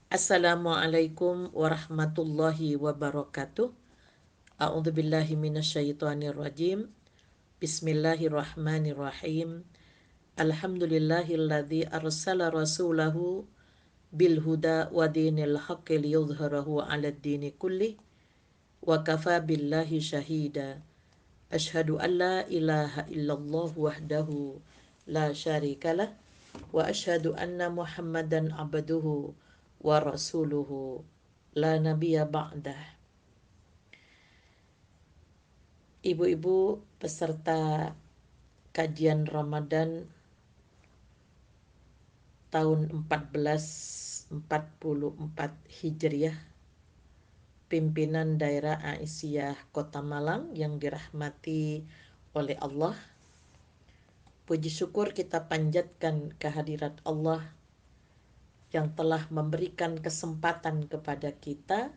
Assalamualaikum warahmatullahi wabarakatuh. A'udzubillahi minasyaitonirrajim. Bismillahirrahmanirrahim. Alhamdulillahilladzi arsala rasulahu bil huda wa dinil haqqi liyudhhirahu 'alad dini kullih wa kafa billahi syahida. Asyhadu an la ilaha illallah wahdahu la syarikalah wa asyhadu anna Muhammadan abduhu wa rasuluhu la nabiyya ba'dah. Ibu-ibu peserta kajian Ramadan tahun 1444 Hijriah, pimpinan daerah Aisyah Kota Malang yang dirahmati oleh Allah. Puji syukur kita panjatkan kehadirat Allah yang telah memberikan kesempatan kepada kita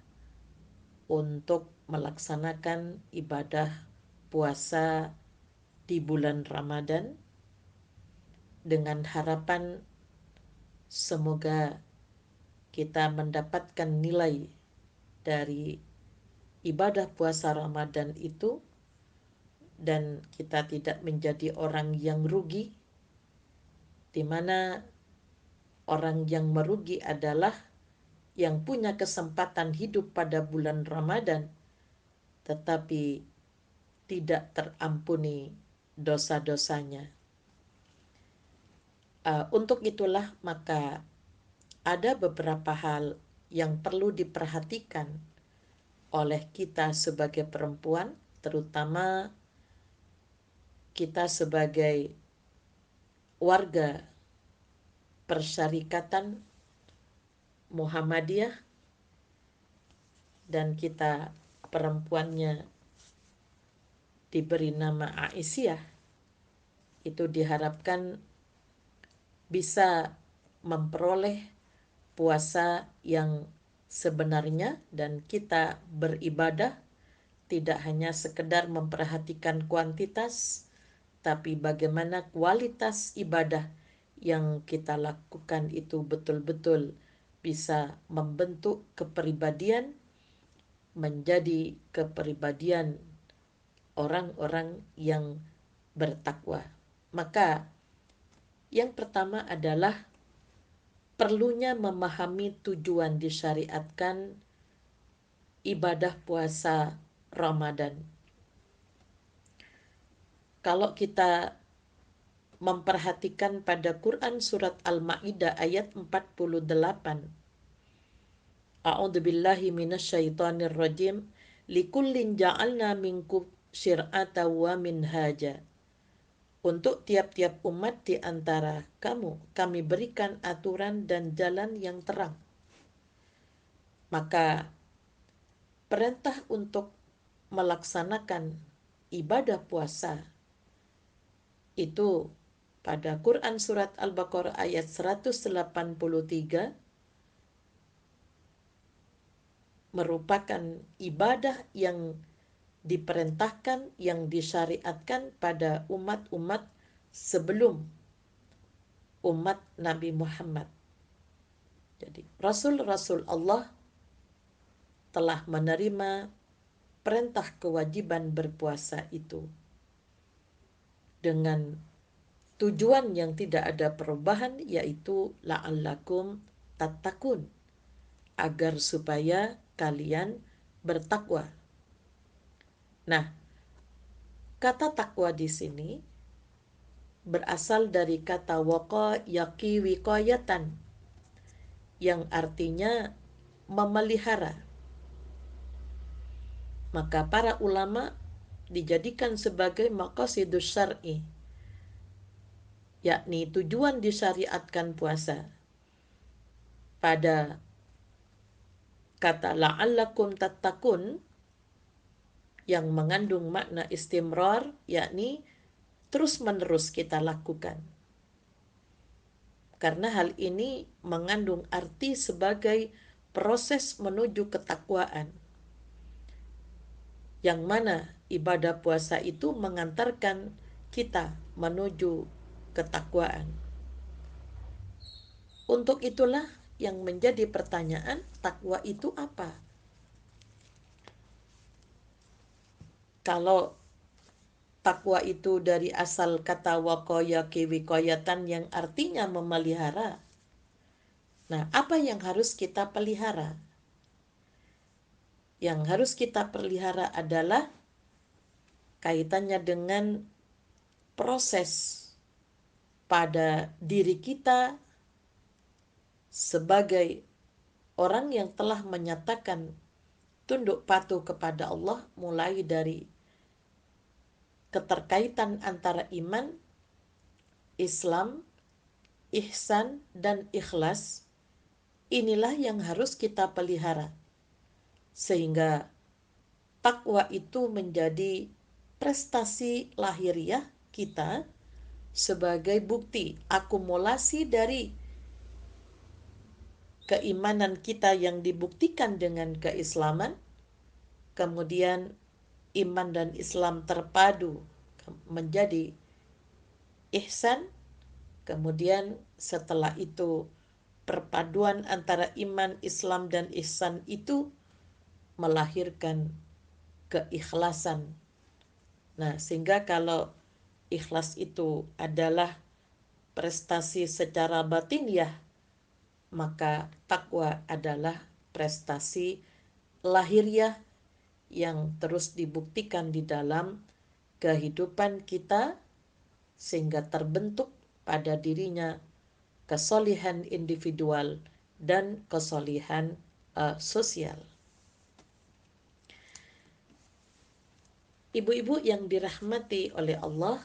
untuk melaksanakan ibadah puasa di bulan Ramadan dengan harapan semoga kita mendapatkan nilai dari ibadah puasa Ramadan itu dan kita tidak menjadi orang yang rugi, di mana orang yang merugi adalah yang punya kesempatan hidup pada bulan Ramadan tetapi tidak terampuni dosa-dosanya. Untuk itulah maka ada beberapa hal yang perlu diperhatikan oleh kita sebagai perempuan, terutama kita sebagai warga Persyarikatan Muhammadiyah dan kita perempuannya diberi nama Aisyah. Itu diharapkan bisa memperoleh puasa yang sebenarnya dan kita beribadah tidak hanya sekedar memperhatikan kuantitas, tapi bagaimana kualitas ibadah yang kita lakukan itu betul-betul bisa membentuk kepribadian menjadi kepribadian orang-orang yang bertakwa. Maka yang pertama adalah perlunya memahami tujuan disyariatkan ibadah puasa Ramadan. Kalau kita memperhatikan pada Quran surat Al-Maidah ayat 48, A'udzubillahi minasyaitonir rajim, likullin ja'alna minkum syir'ata wa minhaja. Untuk tiap-tiap umat di antara kamu, kami berikan aturan dan jalan yang terang. Maka perintah untuk melaksanakan ibadah puasa itu pada Quran surat Al-Baqarah ayat 183 merupakan ibadah yang diperintahkan, yang disyariatkan pada umat-umat sebelum umat Nabi Muhammad. Jadi Rasul-Rasul Allah telah menerima perintah kewajiban berpuasa itu dengan tujuan yang tidak ada perubahan, yaitu la'allakum tattaqun, agar supaya kalian bertakwa. Nah, kata takwa di sini berasal dari kata waqa yaqi wiqayatan yang artinya memelihara. Maka para ulama dijadikan sebagai maqasidus syar'i, yakni tujuan disyariatkan puasa. Pada kata la'allakum tattaqun yang mengandung makna istimrar, yakni terus-menerus kita lakukan. Karena hal ini mengandung arti sebagai proses menuju ketakwaan, yang mana ibadah puasa itu mengantarkan kita menuju ketakwaan. Untuk itulah yang menjadi pertanyaan, takwa itu apa? Kalau takwa itu dari asal kata waqaya wiqayatan yang artinya memelihara. Nah, apa yang harus kita pelihara? Yang harus kita pelihara adalah kaitannya dengan proses pada diri kita sebagai orang yang telah menyatakan tunduk patuh kepada Allah, mulai dari keterkaitan antara iman, Islam, ihsan, dan ikhlas. Inilah yang harus kita pelihara, sehingga takwa itu menjadi prestasi lahiriah kita sebagai bukti akumulasi dari keimanan kita yang dibuktikan dengan keislaman, kemudian iman dan Islam terpadu menjadi ihsan, kemudian setelah itu perpaduan antara iman, Islam, dan ihsan itu melahirkan keikhlasan. Nah, sehingga kalau ikhlas itu adalah prestasi secara batiniah, maka takwa adalah prestasi lahiriah yang terus dibuktikan di dalam kehidupan kita, sehingga terbentuk pada dirinya kesolihan individual dan kesolihan sosial. Ibu-ibu yang dirahmati oleh Allah,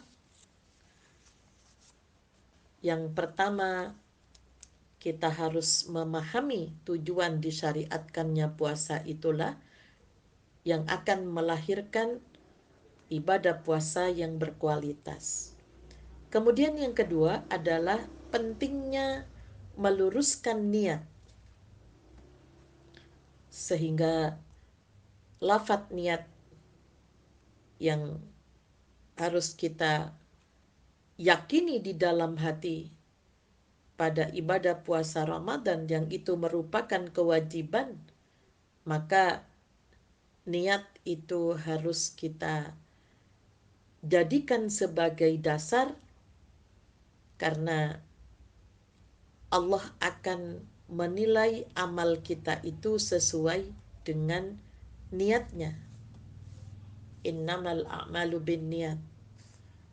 yang pertama kita harus memahami tujuan disyariatkannya puasa itulah yang akan melahirkan ibadah puasa yang berkualitas. Kemudian yang kedua adalah pentingnya meluruskan niat, sehingga lafaz niat yang harus kita yakini di dalam hati pada ibadah puasa Ramadan yang itu merupakan kewajiban, maka niat itu harus kita jadikan sebagai dasar, karena Allah akan menilai amal kita itu sesuai dengan niatnya. Innamal a'malu binniyat.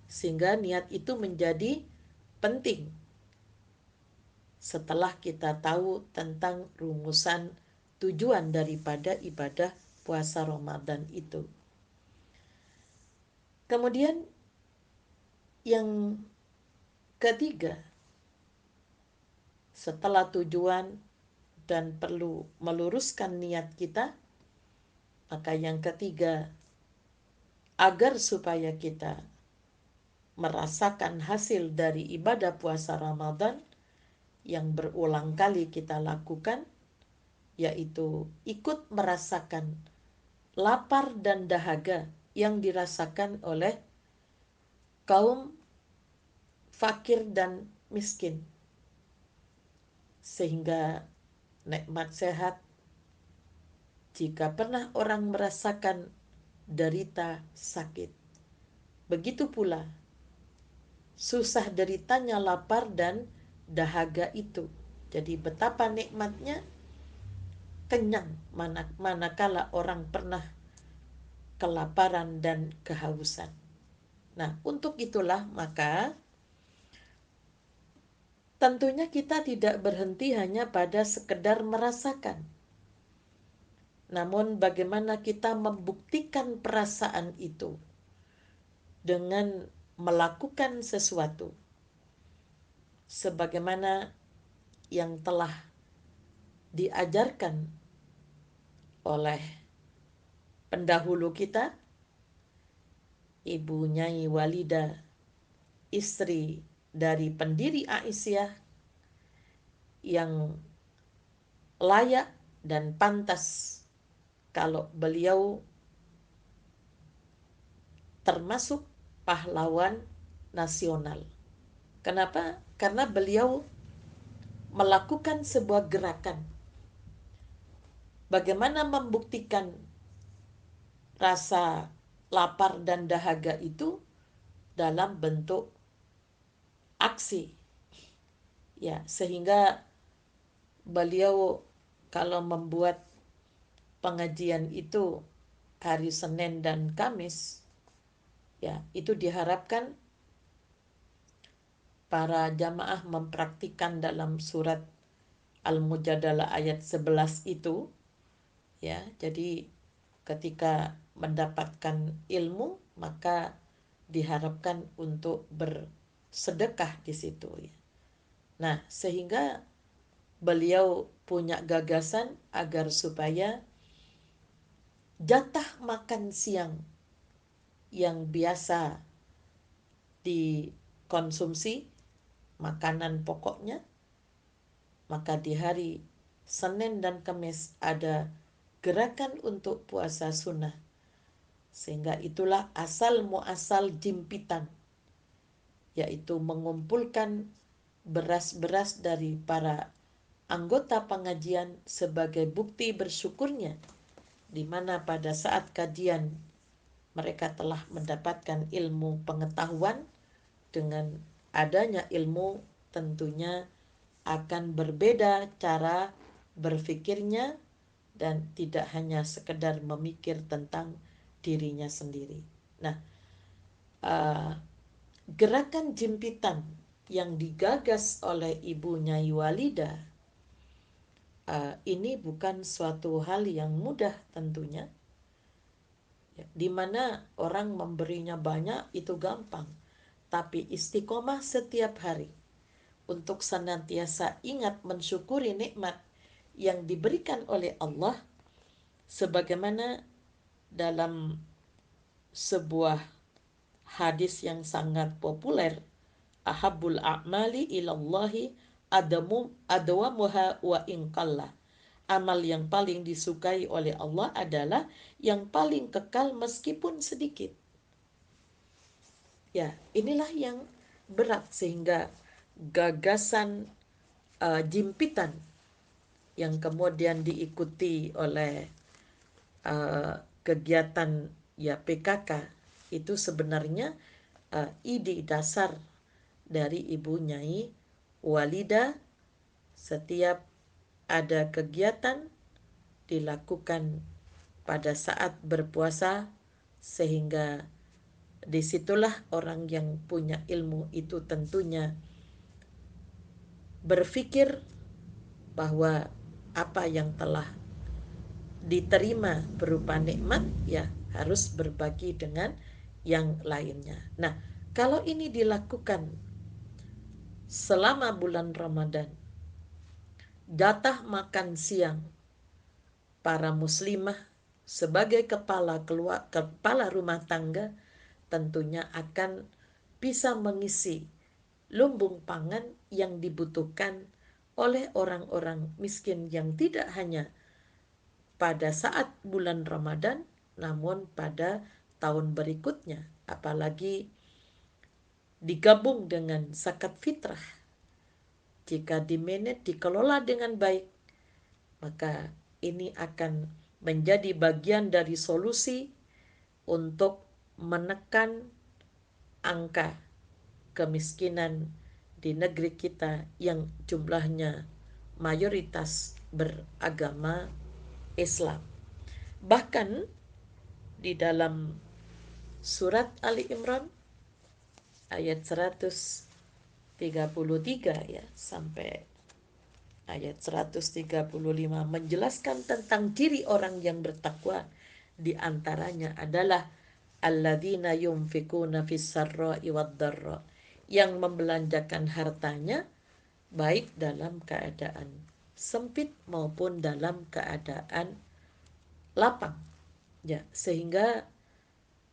Sehingga niat itu menjadi penting setelah kita tahu tentang rumusan tujuan daripada ibadah puasa Ramadan itu. Kemudian yang ketiga, setelah tujuan dan perlu meluruskan niat kita, maka yang ketiga, agar supaya kita merasakan hasil dari ibadah puasa Ramadan yang berulang kali kita lakukan, yaitu ikut merasakan lapar dan dahaga yang dirasakan oleh kaum fakir dan miskin, sehingga nikmat sehat, jika pernah orang merasakan derita sakit, begitu pula susah deritanya lapar dan dahaga itu. Jadi betapa nikmatnya kenyang manakala orang pernah kelaparan dan kehausan. Nah, untuk itulah maka tentunya kita tidak berhenti hanya pada sekedar merasakan, namun bagaimana kita membuktikan perasaan itu dengan melakukan sesuatu sebagaimana yang telah diajarkan oleh pendahulu kita, Ibu Nyai Walida, istri dari pendiri Aisyah, yang layak dan pantas kalau beliau termasuk pahlawan nasional. Kenapa? Karena beliau melakukan sebuah gerakan. Bagaimana membuktikan rasa lapar dan dahaga itu dalam bentuk aksi. Ya, sehingga beliau kalau membuat pengajian itu hari Senin dan Kamis, ya, itu diharapkan para jamaah mempraktikkan dalam surat Al-Mujadalah ayat 11 itu, ya. Jadi ketika mendapatkan ilmu maka diharapkan untuk bersedekah di situ, ya. Nah, sehingga beliau punya gagasan agar supaya jatah makan siang yang biasa dikonsumsi makanan pokoknya, maka di hari Senin dan Kamis ada gerakan untuk puasa sunnah. Sehingga itulah asal muasal jimpitan, yaitu mengumpulkan beras-beras dari para anggota pengajian sebagai bukti bersyukurnya, di mana pada saat kajian mereka telah mendapatkan ilmu pengetahuan. Dengan adanya ilmu tentunya akan berbeda cara berpikirnya dan tidak hanya sekedar memikir tentang dirinya sendiri. Nah, gerakan jimpitan yang digagas oleh Ibu Nyai Walidah ini bukan suatu hal yang mudah tentunya, ya, di mana orang memberinya banyak itu gampang, tapi istiqomah setiap hari untuk senantiasa ingat mensyukuri nikmat yang diberikan oleh Allah, sebagaimana dalam sebuah hadis yang sangat populer, ahabbul a'mali ilallahi adwamuha wa inqalla. Amal yang paling disukai oleh Allah adalah yang paling kekal meskipun sedikit. Ya, inilah yang berat, sehingga gagasan jimpitan yang kemudian diikuti oleh kegiatan ya PKK itu sebenarnya ide dasar dari Ibu Nyai Walidah. Setiap ada kegiatan dilakukan pada saat berpuasa, sehingga disitulah orang yang punya ilmu itu tentunya berpikir bahwa apa yang telah diterima berupa nikmat ya harus berbagi dengan yang lainnya. Nah, kalau ini dilakukan selama bulan Ramadan, jatah makan siang para muslimah sebagai kepala rumah tangga tentunya akan bisa mengisi lumbung pangan yang dibutuhkan oleh orang-orang miskin yang tidak hanya pada saat bulan Ramadan, namun pada tahun berikutnya, apalagi digabung dengan zakat fitrah. Jika dikelola dengan baik, maka ini akan menjadi bagian dari solusi untuk menekan angka kemiskinan di negeri kita yang jumlahnya mayoritas beragama Islam. Bahkan di dalam surat Ali Imran ayat 133 ya sampai ayat 135 menjelaskan tentang ciri orang yang bertakwa. Di antaranya adalah alladzina yunfikuna fis sarra'i wad dharra, yang membelanjakan hartanya baik dalam keadaan sempit maupun dalam keadaan lapang. Ya, sehingga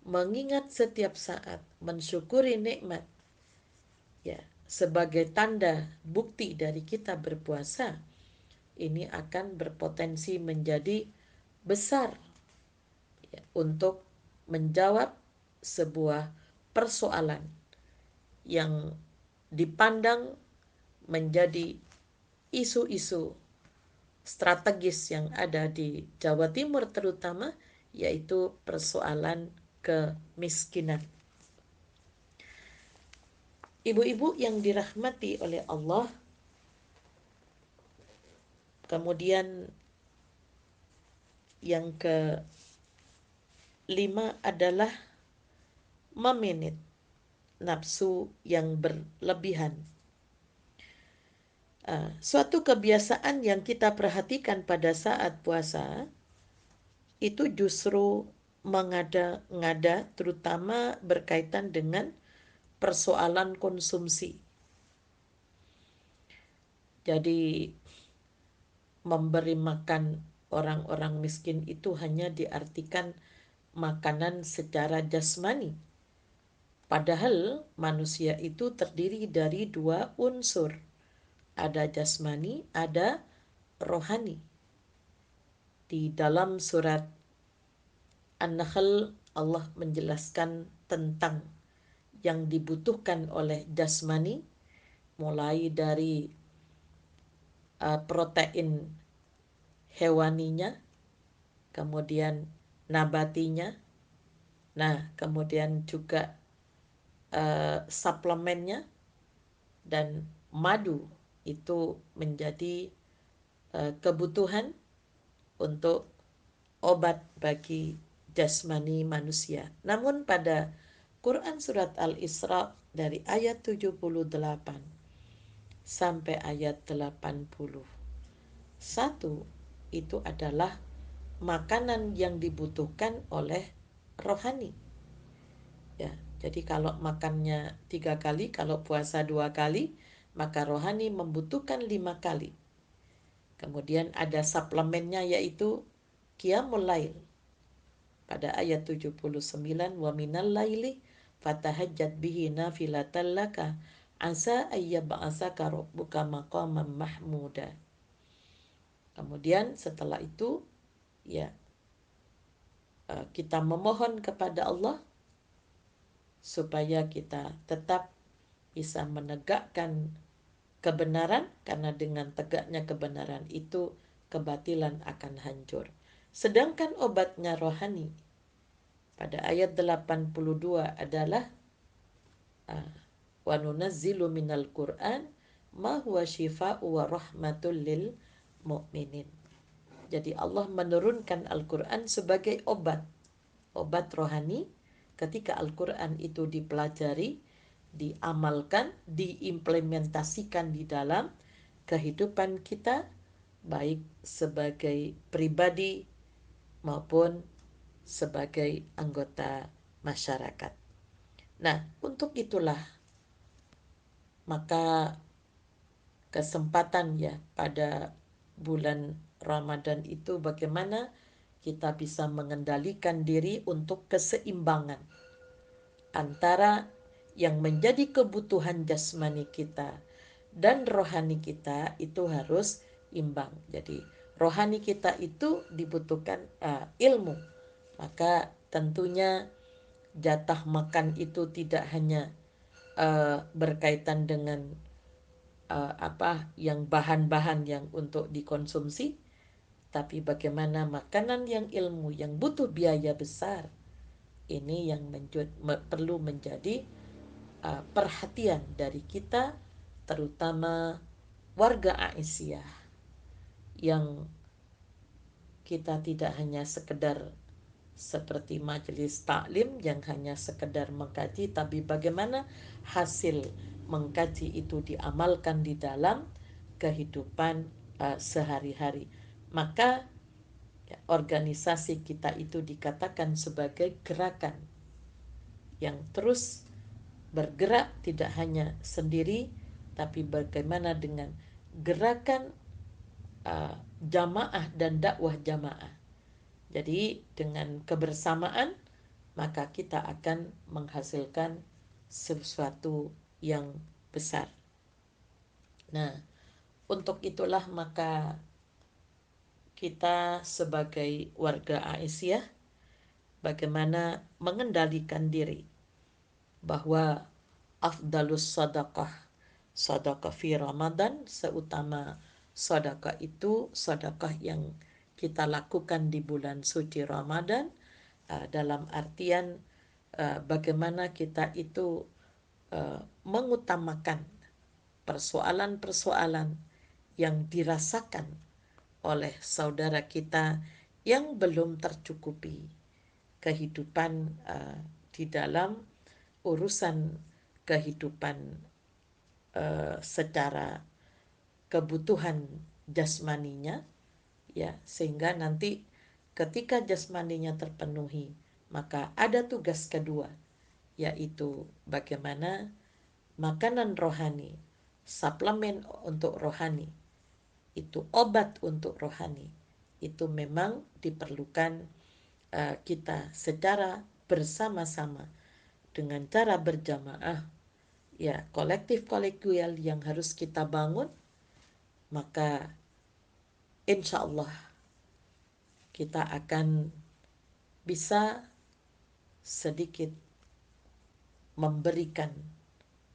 mengingat setiap saat, mensyukuri nikmat, ya, sebagai tanda bukti dari kita berpuasa, ini akan berpotensi menjadi besar, ya, untuk menjawab sebuah persoalan yang dipandang menjadi isu-isu strategis yang ada di Jawa Timur terutama, yaitu persoalan kemiskinan. Ibu-ibu yang dirahmati oleh Allah, kemudian yang kelima adalah memanage nafsu yang berlebihan. Suatu kebiasaan yang kita perhatikan pada saat puasa itu justru mengada-ngada, terutama berkaitan dengan persoalan konsumsi. Jadi memberi makan orang-orang miskin itu hanya diartikan makanan secara jasmani. Padahal manusia itu terdiri dari dua unsur. Ada jasmani, ada rohani. Di dalam surat An-Nahl Allah menjelaskan tentang yang dibutuhkan oleh jasmani, mulai dari protein hewaninya, kemudian nabatinya, kemudian juga suplemennya, dan madu itu menjadi kebutuhan untuk obat bagi jasmani manusia. Namun pada Quran surat Al-Isra dari ayat 78 sampai ayat 81 itu adalah makanan yang dibutuhkan oleh rohani. Ya, jadi kalau makannya 3 kali, kalau puasa 2 kali, maka rohani membutuhkan 5 kali. Kemudian ada suplemennya yaitu Qiyamul Lail. Pada ayat 79, wa minal laili fatahajjat bihi nafilatan laka asa ayyab'asaka rabbuka maqaman mahmuda. Kemudian setelah itu ya kita memohon kepada Allah supaya kita tetap bisa menegakkan kebenaran, karena dengan tegaknya kebenaran itu kebatilan akan hancur. Sedangkan obatnya rohani pada ayat 82 adalah wa nunazzilu minal Qur'an ma huwa shifaa'u wa rahmatul lil mu'minin. Jadi Allah menurunkan Al-Quran sebagai obat rohani. Ketika Al-Quran itu dipelajari, diamalkan, diimplementasikan di dalam kehidupan kita, baik sebagai pribadi maupun sebagai anggota masyarakat. Nah, untuk itulah maka kesempatan ya pada bulan Ramadan itu bagaimana kita bisa mengendalikan diri untuk keseimbangan antara yang menjadi kebutuhan jasmani kita dan rohani kita itu harus imbang. Jadi rohani kita itu dibutuhkan ilmu. Maka tentunya jatah makan itu tidak hanya berkaitan dengan yang bahan-bahan yang untuk dikonsumsi, tapi bagaimana makanan yang ilmu yang butuh biaya besar ini yang perlu menjadi perhatian dari kita, terutama warga Aisyah, yang kita tidak hanya sekedar seperti majelis taklim yang hanya sekedar mengkaji, tapi bagaimana hasil mengkaji itu diamalkan di dalam kehidupan sehari-hari. Maka organisasi kita itu dikatakan sebagai gerakan yang terus bergerak, tidak hanya sendiri, tapi bagaimana dengan gerakan jamaah dan dakwah jamaah. Jadi dengan kebersamaan maka kita akan menghasilkan sesuatu yang besar. Nah, untuk itulah maka kita sebagai warga Aisyah bagaimana mengendalikan diri bahwa afdalus sadaqah fi Ramadan, seutama sedekah itu sedekah yang kita lakukan di bulan suci Ramadan, dalam artian bagaimana kita itu mengutamakan persoalan-persoalan yang dirasakan oleh saudara kita yang belum tercukupi kehidupan di dalam urusan kehidupan secara kebutuhan jasmaninya, ya, sehingga nanti ketika jasmaninya terpenuhi, maka ada tugas kedua, yaitu bagaimana makanan rohani, suplemen untuk rohani, itu obat untuk rohani, itu memang diperlukan kita secara bersama-sama dengan cara berjamaah, ya, kolektif kolegial yang harus kita bangun. Maka insya Allah kita akan bisa sedikit memberikan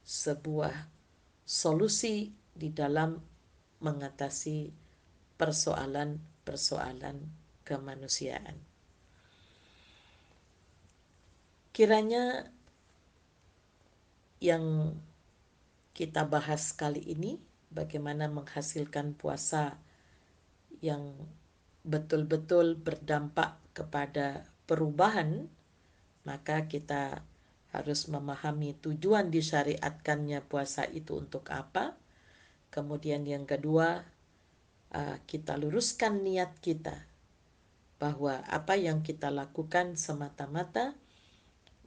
sebuah solusi di dalam mengatasi persoalan-persoalan kemanusiaan. Kiranya yang kita bahas kali ini, bagaimana menghasilkan puasa yang betul-betul berdampak kepada perubahan, maka kita harus memahami tujuan disyariatkannya puasa itu untuk apa. Kemudian yang kedua, kita luruskan niat kita bahwa apa yang kita lakukan semata-mata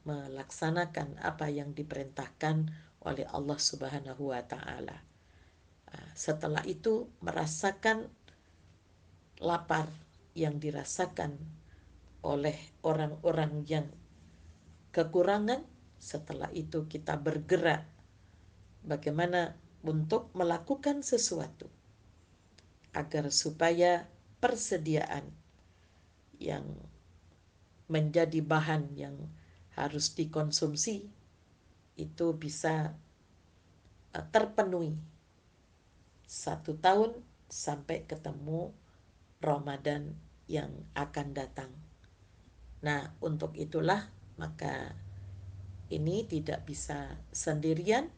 melaksanakan apa yang diperintahkan oleh Allah Subhanahu wa taala. Setelah itu merasakan lapar yang dirasakan oleh orang-orang yang kekurangan. Setelah itu kita bergerak bagaimana untuk melakukan sesuatu agar supaya persediaan yang menjadi bahan yang harus dikonsumsi itu bisa terpenuhi 1 tahun sampai ketemu Ramadan yang akan datang. Nah, untuk itulah maka ini tidak bisa sendirian,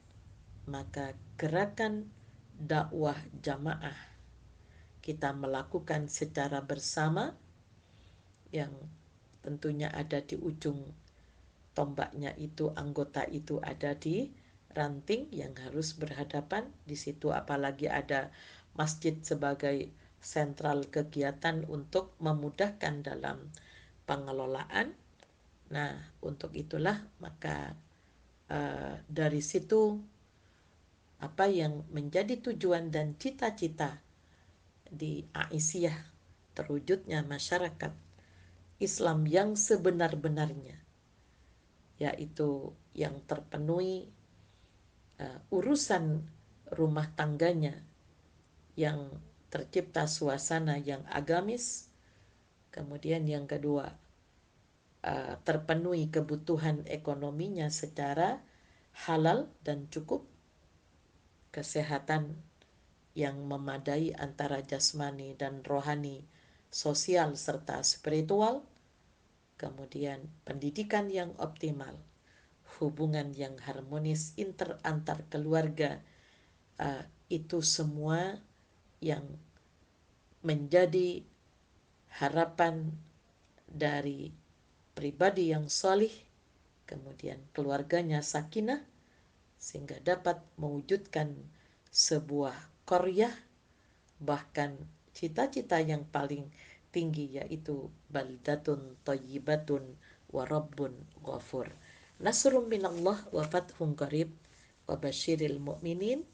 maka gerakan dakwah jamaah kita melakukan secara bersama, yang tentunya ada di ujung tombaknya itu, anggota itu ada di ranting yang harus berhadapan di situ, apalagi ada masjid sebagai sentral kegiatan untuk memudahkan dalam pengelolaan. Nah, untuk itulah maka dari situ apa yang menjadi tujuan dan cita-cita di Aisyah, terwujudnya masyarakat Islam yang sebenar-benarnya, yaitu yang terpenuhi urusan rumah tangganya, yang tercipta suasana yang agamis. Kemudian yang kedua, terpenuhi kebutuhan ekonominya secara halal dan cukup, kesehatan yang memadai antara jasmani dan rohani, sosial serta spiritual, kemudian pendidikan yang optimal, hubungan yang harmonis antar keluarga, itu semua yang menjadi harapan dari pribadi yang solih, kemudian keluarganya sakinah, sehingga dapat mewujudkan sebuah qaryah, bahkan cita-cita yang paling tinggi, yaitu baldatun thayyibatun wa rabbun ghafur. Nasrun minallah wa fathun qarib wa basyiril mu'minin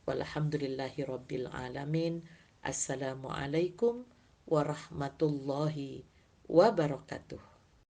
walhamdulillahi rabbil alamin. Assalamualaikum warahmatullahi wabarakatuh.